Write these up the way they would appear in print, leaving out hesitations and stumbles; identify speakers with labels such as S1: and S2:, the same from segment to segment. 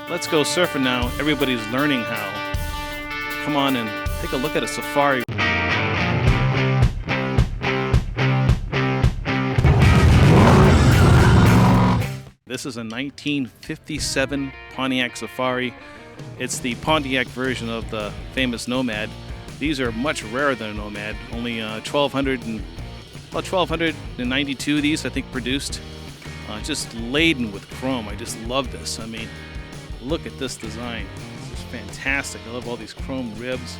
S1: Let's go surfing now. Everybody's learning how. Come on and take a look at a Safari. This is a 1957 Pontiac Safari. It's the Pontiac version of the famous Nomad. These are much rarer than a Nomad. Only 1,292 of these, I think, produced. Just laden with chrome. I just love this. I mean, look at this design. This is fantastic. I love all these chrome ribs.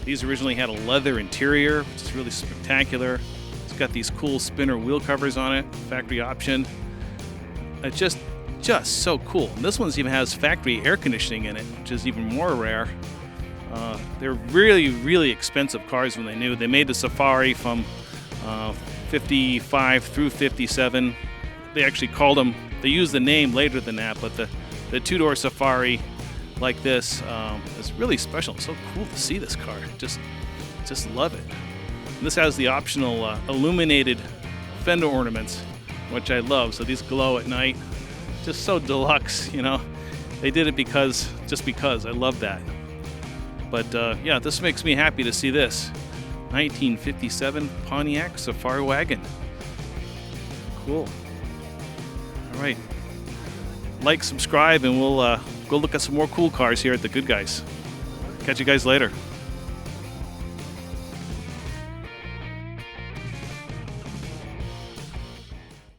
S1: These originally had a leather interior, which is really spectacular. It's got these cool spinner wheel covers on it, factory option. It's just so cool. And this one even has factory air conditioning in it, which is even more rare. They're really, really expensive cars when they new. They made the Safari from 55 through 57. They actually called them, they used the name later than that, but the two-door Safari like this is really special. It's so cool to see this car. Just love it. And this has the optional illuminated fender ornaments, which I love. So these glow at night. Just so deluxe, you know. They did it just because. I love that. But yeah, this makes me happy to see this. 1957 Pontiac Safari wagon. Cool. All right. Like, subscribe, and we'll go look at some more cool cars here at the Good Guys. Catch you guys later.